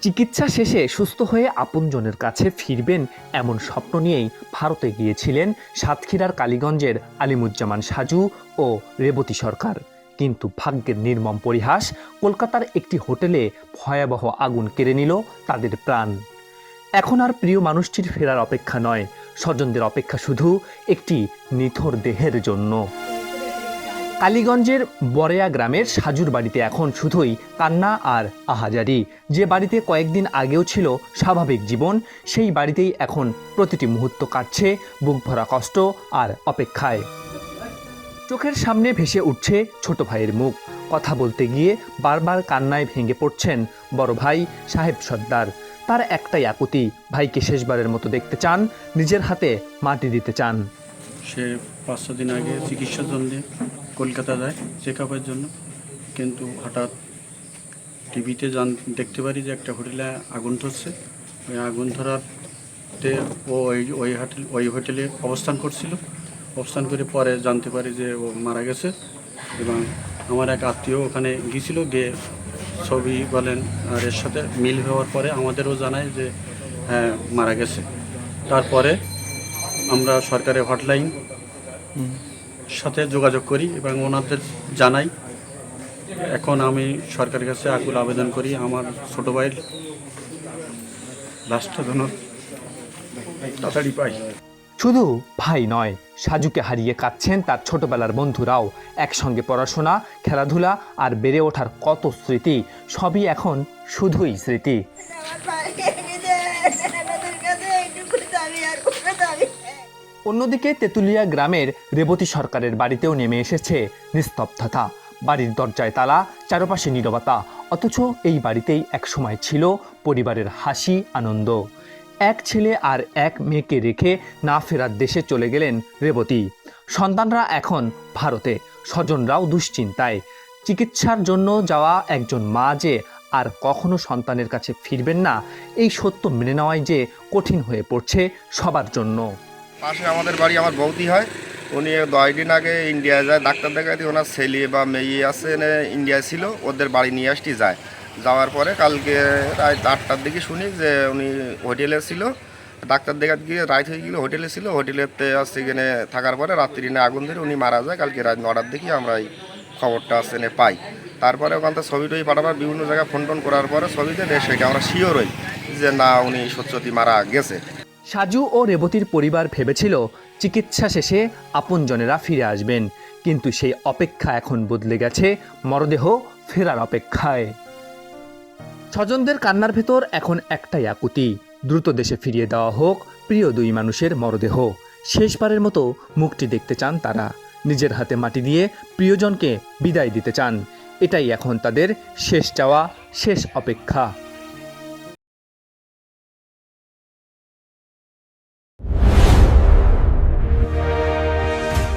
চিকিৎসা শেষে সুস্থ হয়ে আপনজনের কাছে ফিরবেন এমন স্বপ্ন নিয়েই ভারতে গিয়েছিলেন সাতক্ষীরার কালীগঞ্জের আলিমুজ্জামান সাজু ও রেবতী সরকার। কিন্তু ভাগ্যের নির্মম পরিহাস, কলকাতার একটি হোটেলে ভয়াবহ আগুন কেড়ে নিল তাদের প্রাণ। এখন আর প্রিয় মানুষটির ফেরার অপেক্ষা নয়, স্বজনদের অপেক্ষা শুধু একটি নিথর দেহের জন্য। কালীগঞ্জের বরেয়া গ্রামের সাজুর বাড়িতে এখন শুধুই কান্না আর আহাজারি। যে বাড়িতে কয়েকদিন আগেও ছিল স্বাভাবিক জীবন, সেই বাড়িতেই এখন প্রতিটি মুহূর্ত কাটছে বুক ভরা কষ্ট আর অপেক্ষায়। চোখের সামনে ভেসে উঠছে ছোট ভাইয়ের মুখ। কথা বলতে গিয়ে বারবার কান্নায় ভেঙে পড়ছেন বড় ভাই সাহেব সর্দার। তার একটাই আকুতি, ভাইকে শেষবারের মতো দেখতে চান, নিজের হাতে মাটি দিতে চান। সে 5-6 দিন আগে চিকিৎসার জন্য কলকাতা যায় চেক আপের জন্য, কিন্তু হঠাৎ টিভিতে দেখতে পারি যে একটা হোটেলে আগুন ধরছে। ওই আগুন ধরাতে ও ওই হোটেলে অবস্থান করে পরে জানতে পারি যে ও মারা গেছে। এবং আমার এক আত্মীয় ওখানে গিয়েছিল, গিয়ে ছবি বলেন আর এর সাথে মিল হওয়ার পরে আমাদেরও জানায় যে হ্যাঁ মারা গেছে। তারপরে আমরা সরকারের হটলাইন সাথে যোগাযোগ করি এবং ওনাদের জানাই। এখন আমি সরকারের কাছে আকুল আবেদন করি আমার ছোটো ভাইয়ের লাশটা যেন তাড়াতাড়ি পাই। শুধু ভাই নয়, সাজুকে হারিয়ে কাঁদছেন তার ছোটবেলার বন্ধুরাও। একসঙ্গে পড়াশোনা, খেলাধুলা আর বেড়ে ওঠার কত স্মৃতি, সবই এখন শুধুই স্মৃতি। অন্যদিকে তেঁতুলিয়া গ্রামের রেবতী সরকারের বাড়িতেও নেমে এসেছে নিস্তব্ধতা। বাড়ির দরজায় তালা, চারপাশে নীরবতা, অথচ এই বাড়িতেই একসময় ছিল পরিবারের হাসি আনন্দ। এক ছেলে আর এক মেয়েকে রেখে না ফেরার দেশে চলে গেলেন রেবতী। সন্তানরা এখন ভারতে, স্বজনরাও দুশ্চিন্তায়। চিকিৎসার জন্য যাওয়া একজন মা যে আর কখনো সন্তানের কাছে ফিরবেন না, এই সত্য মেনে নেওয়াই যে কঠিন হয়ে পড়ছে সবার জন্য। পাশে আমাদের বাড়ি, আমার বৌদি হয়, উনি 10 দিন আগে ইন্ডিয়া যায় ডাক্তার দেখাতে। ওনার ছেলে বা মেয়ে আছে ইন্ডিয়ায় ছিল, ওদের বাড়ি নিয়ে আসতে যায়। যাওয়ার পরে কালকে রাত 8টার দিকে শুনি যে উনি হোটেলে ছিল, ডাক্তার দেখাতে গিয়ে রাত হয়ে গেল, হোটেলে ছিল। হোটেলেতে সেখানে থাকার পরে রাত্রি আগুন ধরে উনি মারা যায়। কালকে রাত 9টার দিকে আমরা এই খবরটা পাই। তারপরে ওখান থেকে ছবি টবি পাঠাবার বিভিন্ন জায়গায় ফোন টোন করার পরে ছবিতে সেটা আমরা শিওর হই যে না, উনি সত্যি মারা গেছে। সাজু ও রেবতীর পরিবার ভেবেছিল চিকিৎসা শেষে আপনজনেরা ফিরে আসবেন, কিন্তু সেই অপেক্ষা এখন বদলে গেছে মরদেহ ফেরার অপেক্ষায়। স্বজনদের কান্নার ভেতর এখন একটাই আকুতি, দ্রুত দেশে ফিরিয়ে দেওয়া হোক প্রিয় দুই মানুষের মরদেহ। শেষবারের মতো মুখটি দেখতে চান তারা, নিজের হাতে মাটি দিয়ে প্রিয়জনকে বিদায় দিতে চান। এটাই এখন তাদের শেষ চাওয়া, শেষ অপেক্ষা।